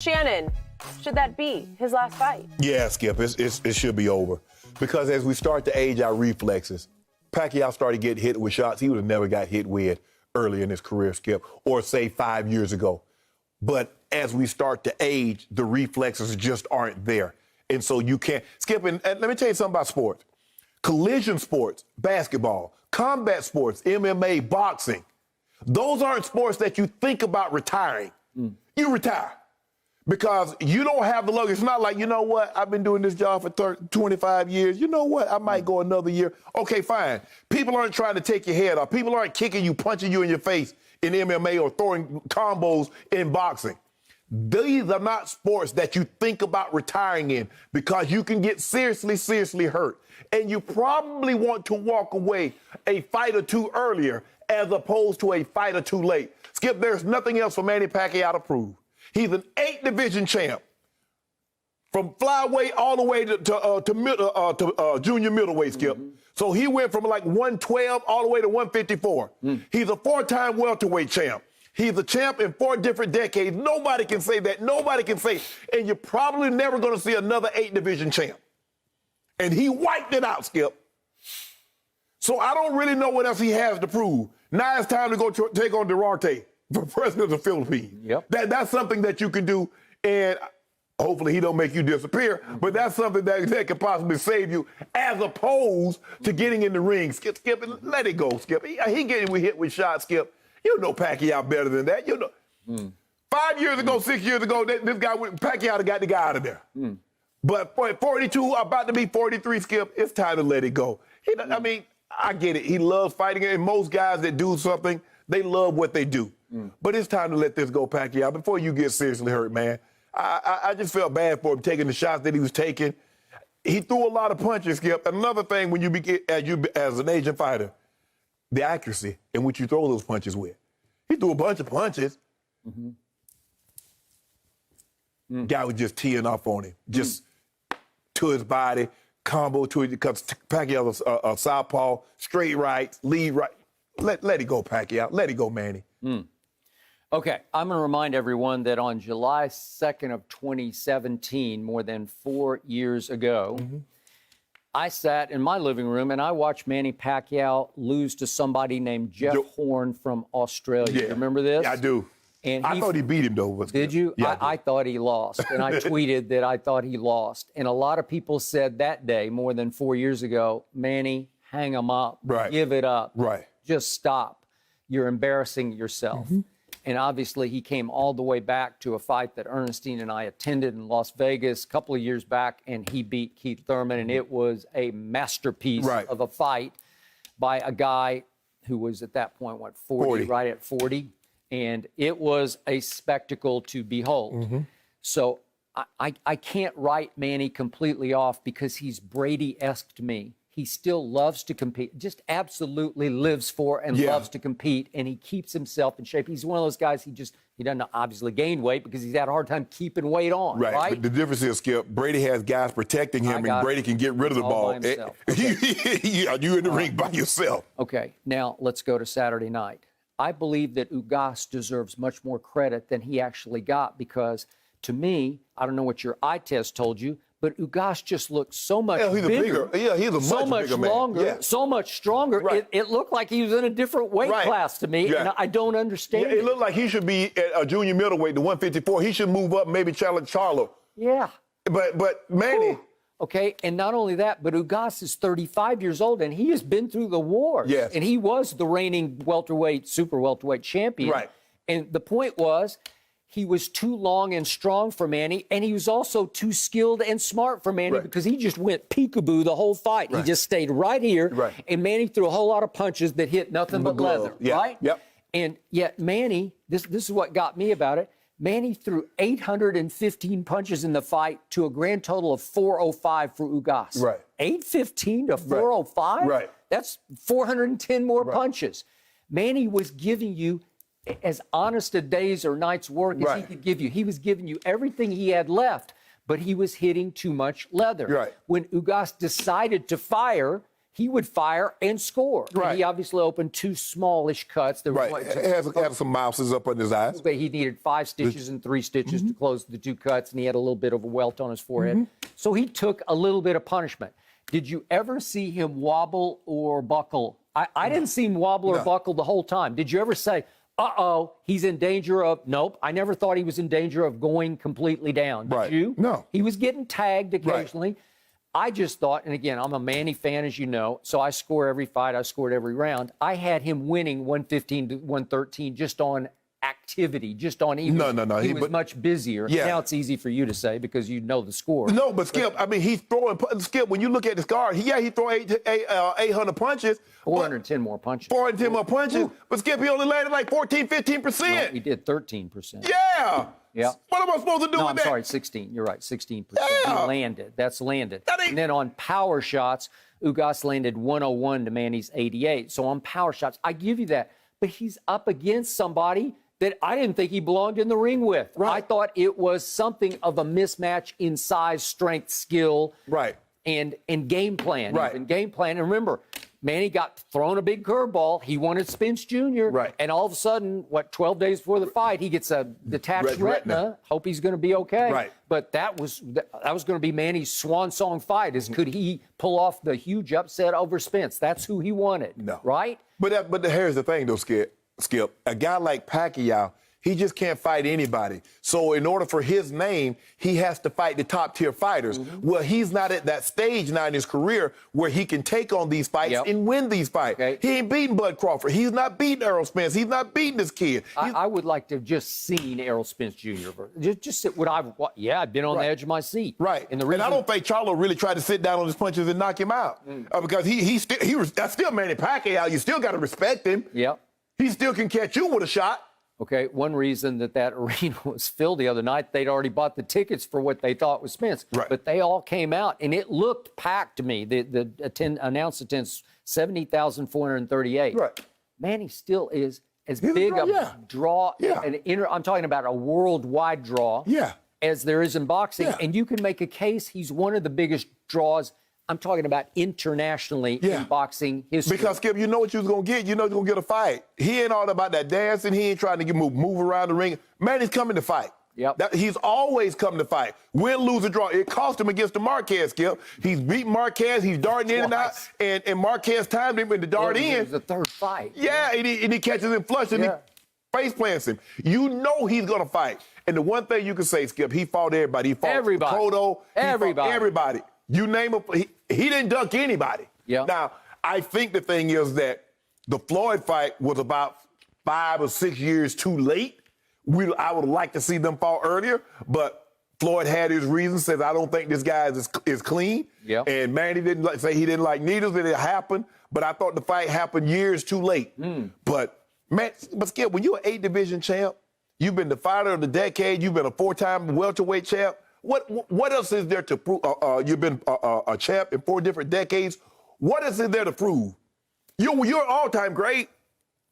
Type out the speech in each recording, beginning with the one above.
Shannon, should that be his last fight? Yeah, Skip, it should be over. Because as we start to age our reflexes, Pacquiao started getting hit with shots he would have never got hit with early in his career, Skip, or say 5 years ago. But as we start to age, the reflexes just aren't there. And so you can't. Skip, and let me tell you something about sports. Collision sports, basketball, combat sports, MMA, boxing, those aren't sports that you think about retiring. You retire. Because you don't have the luxury. It's not like, you know what, I've been doing this job for 25 years. You know what, I might go another year. Okay, fine. People aren't trying to take your head off. People aren't kicking you, punching you in your face in MMA or throwing combos in boxing. These are not sports that you think about retiring in because you can get seriously hurt. And you probably want to walk away a fight or two earlier as opposed to a fight or two late. Skip, there's nothing else for Manny Pacquiao to prove. He's an 8-division champ, from flyweight all the way to junior middleweight, Skip. So he went from like 112 all the way to 154. He's a 4-time welterweight champ. He's a champ in 4 different decades. Nobody can say that. Nobody can say. And you're probably never going to see another 8-division champ. And he wiped it out, Skip. So I don't really know what else he has to prove. Now it's time to go take on Durante for president of the Philippines. Yep. That's something that you can do, and hopefully he don't make you disappear, but that's something that can possibly save you as opposed to getting in the ring. Skip, let it go, Skip. He getting hit with shots, Skip. You know Pacquiao better than that. You know. 5 years ago, 6 years ago, this guy, Pacquiao got the guy out of there. But for 42, about to be 43, Skip, it's time to let it go. I mean, I get it. He loves fighting, and most guys that do something, they love what they do. But it's time to let this go, Pacquiao, before you get seriously hurt, man. I just felt bad for him taking the shots that he was taking. He threw a lot of punches, Skip. Another thing, when as an Asian fighter, the accuracy in which you throw those punches with. He threw a bunch of punches. Guy was just teeing off on him, just to his body, combo to it, because Pacquiao's a southpaw, straight right, lead right. Let it go, Pacquiao. Let it go, Manny. Okay, I'm going to remind everyone that on July 2nd of 2017, more than 4 years ago, I sat in my living room and I watched Manny Pacquiao lose to somebody named Jeff Horn from Australia. Yeah. You remember this? Yeah, I do. And I thought he beat him, though. Did you? Yeah, I thought he lost, and I tweeted that I thought he lost. And a lot of people said that day, more than 4 years ago, Manny, hang him up. Right. Give it up. Right. Just stop. You're embarrassing yourself. And obviously, he came all the way back to a fight that Ernestine and I attended in Las Vegas a couple of years back, and he beat Keith Thurman, and it was a masterpiece of a fight by a guy who was at that point, 40, right at 40. And it was a spectacle to behold. So I can't write Manny completely off because he's Brady-esque to me. He still loves to compete, just absolutely lives for and loves to compete, and he keeps himself in shape. He's one of those guys, he doesn't obviously gain weight because he's had a hard time keeping weight on, right? But the difference is, Skip, Brady has guys protecting him, and Brady can get rid of the ball. You in the ring by yourself. Okay, now let's go to Saturday night. I believe that Ugas deserves much more credit than he actually got because, to me, I don't know what your eye test told you, but Ugas just looked so much bigger. He's a so much much bigger longer, man. so much stronger. It looked like he was in a different weight class to me, and I don't understand it. It looked like he should be at a junior middleweight, the 154. He should move up and maybe challenge Charlo. Yeah. But Manny... Okay, and not only that, but Ugas is 35 years old, and he has been through the wars. Yes. And he was the reigning super welterweight champion. Right. And the point was, he was too long and strong for Manny, and he was also too skilled and smart for Manny because he just went peekaboo the whole fight. He just stayed right here, and Manny threw a whole lot of punches that hit nothing but leather, right? Yep. And yet Manny, this is what got me about it, Manny threw 815 punches in the fight to a grand total of 405 for Ugas. Right. 815 to 405? Right. That's 410 more punches. Manny was giving you as honest a day's or night's work as he could give you. He was giving you everything he had left, but he was hitting too much leather. Right. When Ugas decided to fire, he would fire and score. Right. And he obviously opened 2 smallish cuts. There was Right. Had some mouses up on his eyes. but he needed 5 stitches and 3 stitches to close the 2 cuts, and he had a little bit of a welt on his forehead. So he took a little bit of punishment. Did you ever see him wobble or buckle? I didn't see him wobble or buckle the whole time. Did you ever say, uh-oh, he's in danger of, nope, I never thought he was in danger of going completely down. Did Right. you? No. He was getting tagged occasionally. I just thought, and again, I'm a Manny fan, as you know, so I score every fight, I scored every round. I had him winning 115 to 113 just on activity, just on he was, No. He was much busier. Yeah. Now it's easy for you to say because you know the score. No, but Skip, I mean, he's throwing, Skip, when you look at the scar, he throwing 800 punches. 410 more punches. 410 more punches. But Skip, he only landed like 14, 15%. No, he did 13%. Yeah. Yeah. What am I supposed to do No, with I'm that? sorry, 16. You're right, 16%. Yeah. He landed. That's landed. That ain't- And then on power shots, Ugas landed 101 to Manny's 88. So on power shots, I give you that. But he's up against somebody that I didn't think he belonged in the ring with. Right. I thought it was something of a mismatch in size, strength, skill, Right. and game plan. Right. Even game plan. And remember, Manny got thrown a big curveball. He wanted Spence Jr. Right. And all of a sudden, 12 days before the fight, he gets a detached Retina. retina. Hope he's going to be okay. Right. But that was going to be Manny's swan song fight. Could he pull off the huge upset over Spence? That's who he wanted. No. Right? But here's the thing, though, Skip. A guy like Pacquiao, he just can't fight anybody. So in order for his name, he has to fight the top-tier fighters. Well, he's not at that stage now in his career where he can take on these fights and win these fights. Okay. He ain't beating Bud Crawford. He's not beating Errol Spence. He's not beating this kid. I would like to have just seen Errol Spence Jr. Just I've been on the edge of my seat. Right. And the reason I don't think Charlo really tried to sit down on his punches and knock him out. Because that's still Manny Pacquiao. You still got to respect him. Yep. He still can catch you with a shot. Okay, one reason that arena was filled the other night, they'd already bought the tickets for what they thought was Spence. Right. But they all came out, and it looked packed to me. The announced attendance, 70,438. Right. Manny still is as He's a big draw, a yeah. draw, Yeah. I'm talking about a worldwide draw, Yeah. as there is in boxing. Yeah. And you can make a case he's one of the biggest draws. I'm talking about internationally Yeah. in boxing history. Because, Skip, you know what you was going to get. You know you're going to get a fight. He ain't all about that dancing. He ain't trying to move around the ring. Manny's coming to fight. Yep. He's always come to fight. Win, lose, or draw. It cost him against the Marquez, Skip. He's beating Marquez. He's darting in and out. And Marquez timed him with the dart It in. was the third fight. Yeah, and he catches him flush and he face plants him. You know he's going to fight. And the one thing you can say, Skip, he fought everybody. He fought Everybody. Cotto. Everybody. You name him. He didn't duck anybody. Yeah. Now, I think the thing is that the Floyd fight was about 5 or 6 years too late. I would like to see them fall earlier, but Floyd had his reasons, says, I don't think this guy is clean. Yeah. And Manny didn't say he didn't like needles, and it happened. But I thought the fight happened years too late. But Skip, when you're an 8-division champ, you've been the fighter of the decade, you've been a 4-time welterweight champ. What else is there to prove? You've been a champ in 4 different decades. What is there to prove? You're all-time great.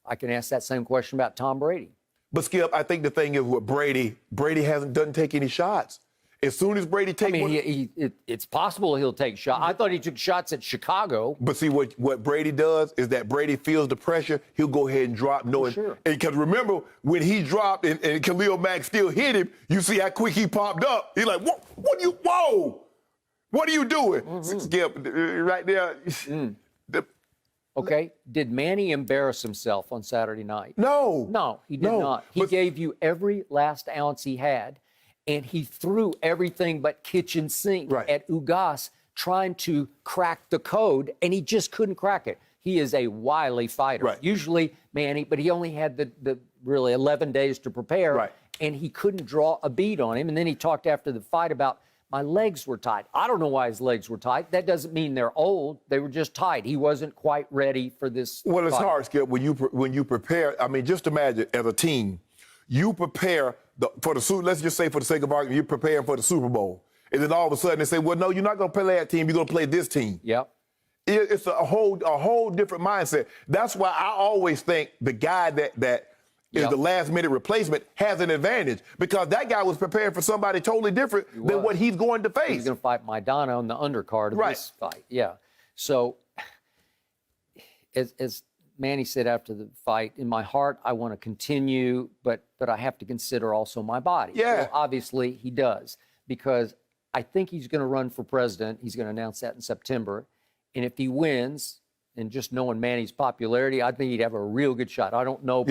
I can ask that same question about Tom Brady. But Skip, I think the thing is with Brady doesn't take any shots. As soon as Brady takes one, It's possible he'll take shots. I thought he took shots at Chicago. But see, what Brady does is that Brady feels the pressure. He'll go ahead and drop knowing. Sure. And because remember, when he dropped and Khalil Mack still hit him, you see how quick he popped up. He's like, whoa, what are you doing? Skip, right there. Okay. Did Manny embarrass himself on Saturday night? No. No, he did not. He gave you every last ounce he had, and he threw everything but kitchen sink at Ugas trying to crack the code, and he just couldn't crack it. He is a wily fighter. Right. Usually, Manny, but he only had the really 11 days to prepare, and he couldn't draw a bead on him. And then he talked after the fight about, my legs were tight. I don't know why his legs were tight. That doesn't mean they're old. They were just tight. He wasn't quite ready for this Well, it's fight. hard, Skip, when you prepare. I mean, just imagine, as a team, you prepare for the suit. Let's just say, for the sake of argument, you're preparing for the Super Bowl. And then all of a sudden they say, well, no, you're not going to play that team. You're going to play this team. Yep. It's a whole different mindset. That's why I always think the guy that is the last-minute replacement has an advantage, because that guy was preparing for somebody totally different than what he's going to face. He's going to fight Maidana on the undercard of this fight. Yeah. So as Manny said after the fight, in my heart, I want to continue, but I have to consider also my body. Yeah. Well, obviously, he does, because I think he's going to run for president. He's going to announce that in September. And if he wins, and just knowing Manny's popularity, I think he'd have a real good shot. I don't know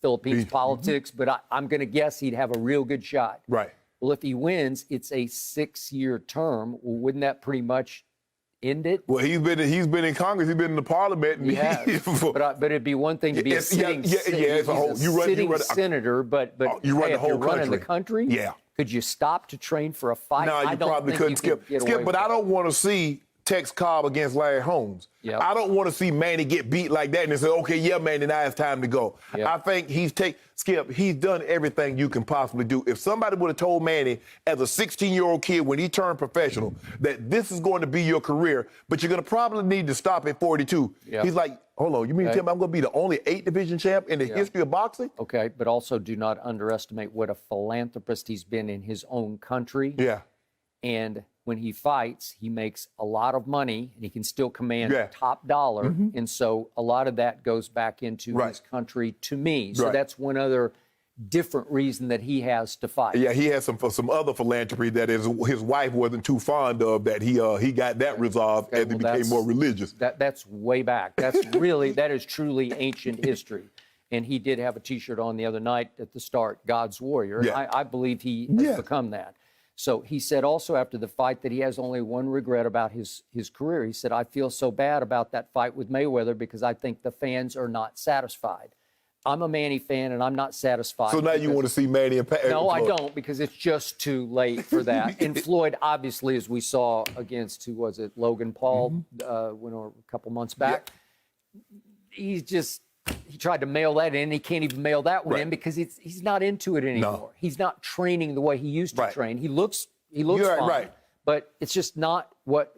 Philippines politics, but I'm going to guess he'd have a real good shot. Right. Well, if he wins, it's a 6-year term. Well, wouldn't that pretty much end it? Well, he's been in Congress. He's been in the Parliament. He has. but it'd be one thing to be a sitting senator, but you run the whole country. Running the country. Yeah. Could you stop to train for a fight? No, you probably couldn't, Skip. But I don't want to see Tex Cobb against Larry Holmes. Yep. I don't want to see Manny get beat like that and then say, okay, yeah, Manny, now it's time to go. Yep. I think he's done everything you can possibly do. If somebody would have told Manny as a 16-year-old kid when he turned professional that this is going to be your career, but you're going to probably need to stop at 42. Yep. He's like, hold on, you mean to tell me I'm going to be the only 8-division champ in the history of boxing? Okay, but also do not underestimate what a philanthropist he's been in his own country. Yeah. And when he fights, he makes a lot of money, and he can still command top dollar. And so a lot of that goes back into his country to me. So that's one other different reason that he has to fight. Yeah, he has some other philanthropy that his wife wasn't too fond of, that he got that resolved as he became more religious. That's way back. That's really, that is truly ancient history. And he did have a T-shirt on the other night at the start, God's Warrior. Yeah. And I believe he has become that. So he said also after the fight that he has only one regret about his career. He said, I feel so bad about that fight with Mayweather because I think the fans are not satisfied. I'm a Manny fan, and I'm not satisfied. So now you want to see Manny and Floyd? No, I don't, because it's just too late for that. And Floyd, obviously, as we saw against, who was it, Logan Paul, a couple months back, he tried to mail that in. He can't even mail that one in because he's not into it anymore. No. He's not training the way he used to train. He looks fine, but it's just not what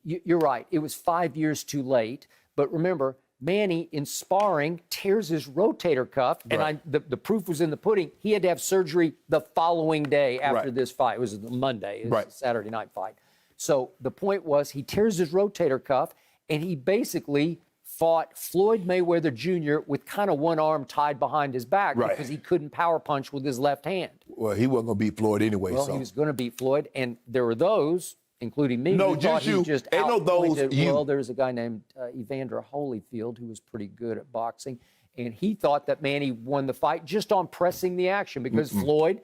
you're right. It was 5 years too late. But remember, Manny in sparring tears his rotator cuff, and the proof was in the pudding. He had to have surgery the following day after this fight. It was Monday. It was a Saturday night fight. So the point was he tears his rotator cuff, and he basically fought Floyd Mayweather Jr. with kind of one arm tied behind his back because he couldn't power punch with his left hand. Well, he wasn't going to beat Floyd anyway. Well, he was going to beat Floyd, and there were those, including me, no, who thought he just outpointed. Well, there was a guy named Evander Holyfield who was pretty good at boxing, and he thought that Manny won the fight just on pressing the action because Floyd,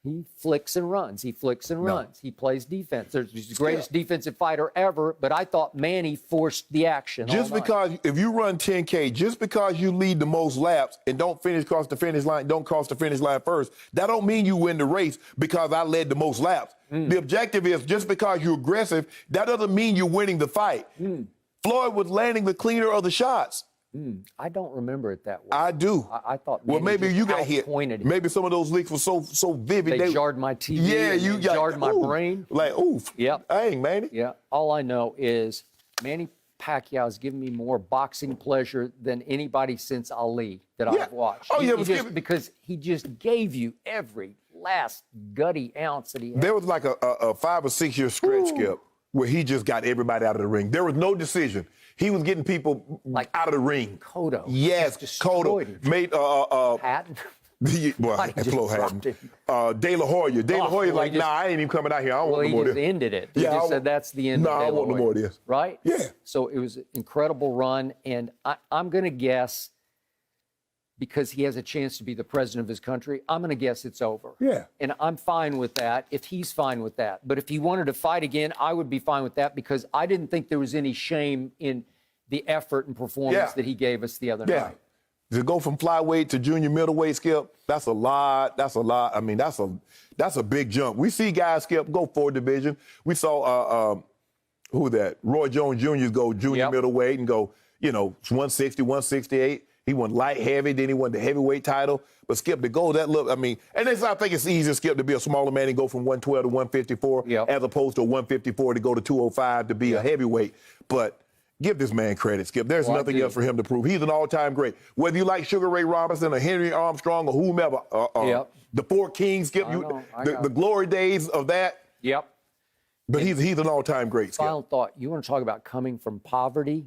he flicks and runs. He flicks and runs. He plays defense. He's the greatest defensive fighter ever, but I thought Manny forced the action. Just because, if you run 10K, just because you lead the most laps and don't cross the finish line first, that don't mean you win the race because I led the most laps. The objective is just because you're aggressive, that doesn't mean you're winning the fight. Floyd was landing the cleaner of the shots. I don't remember it that way. I do. I thought Manny maybe you got hit. Him. Maybe some of those leaks were so vivid. They jarred my TV. Yeah, you got, jarred my brain. Like, oof. Yep. Dang, Manny. Yeah. All I know is Manny Pacquiao has given me more boxing pleasure than anybody since Ali that I've watched. Because he just gave you every last gutty ounce that he had. There was like a 5 or 6 year stretch, Skip, where he just got everybody out of the ring. There was no decision. He was getting people like out of the ring. Cotto. Yes, Cotto. Made Patton. Well, Flo Hatton. De La Hoya. De La Hoya's like, nah, I ain't even coming out here. I don't want no more of this. He just ended it. He just said that's the end of De La Hoya. I want no more of this. Right? Yeah. So it was an incredible run, and I'm going to guess, because he has a chance to be the president of his country, I'm going to guess it's over. Yeah. And I'm fine with that if he's fine with that. But if he wanted to fight again, I would be fine with that because I didn't think there was any shame in the effort and performance that he gave us the other night. To go from flyweight to junior middleweight, Skip, that's a lot. That's a lot. I mean, that's a big jump. We see guys, Skip, go 4 division. We saw, Roy Jones Jr. go junior middleweight and go, 160, 168. He won light heavy, then he won the heavyweight title. But Skip, to go that look, I mean, and I think it's easier, Skip, to be a smaller man and go from 112 to 154 as opposed to 154 to go to 205 to be a heavyweight. But give this man credit, Skip. There's nothing else for him to prove. He's an all-time great. Whether you like Sugar Ray Robinson or Henry Armstrong or whomever, the 4 Kings, Skip, the glory days of that. Yep. But he's an all-time great, Skip. Final thought. You want to talk about coming from poverty?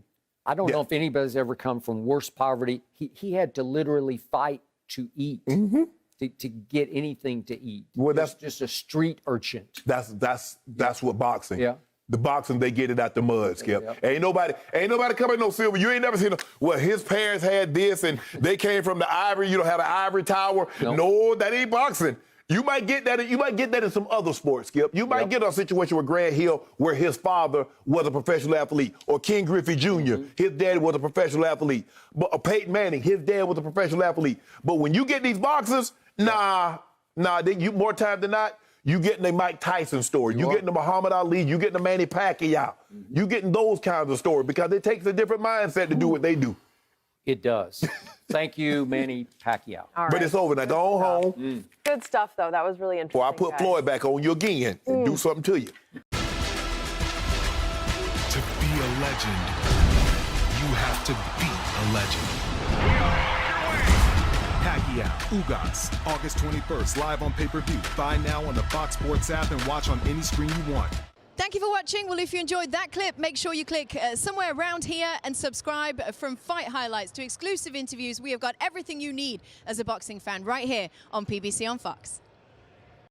I don't know if anybody's ever come from worse poverty. He had to literally fight to eat, to get anything to eat. Well, that's just a street urchin. That's what boxing. Yeah. The boxing, they get it out the mud, Skip. Yep. Ain't nobody coming no silver. You ain't never seen well, his parents had this and they came from the ivory. You don't have an ivory tower. Nope. No, that ain't boxing. You might get that in some other sports, Skip. You might get a situation with Grant Hill where his father was a professional athlete, or Ken Griffey Jr., his dad was a professional athlete. But Peyton Manning, his dad was a professional athlete. But when you get these boxers, you more time than not, you getting the Mike Tyson story. You getting the Muhammad Ali. You getting the Manny Pacquiao. You getting those kinds of stories because it takes a different mindset to do what they do. It does. Thank you, Manny Pacquiao. All right. But it's over now. Go on home. Good stuff, though. That was really interesting. Or I put guys. Floyd back on you again and do something to you. To be a legend, you have to beat a legend. Pacquiao, Ugas, August 21st, live on pay-per-view. Buy now on the Fox Sports app and watch on any screen you want. Thank you for watching. Well, if you enjoyed that clip, make sure you click somewhere around here and subscribe. From fight highlights to exclusive interviews, we have got everything you need as a boxing fan right here on PBC on Fox.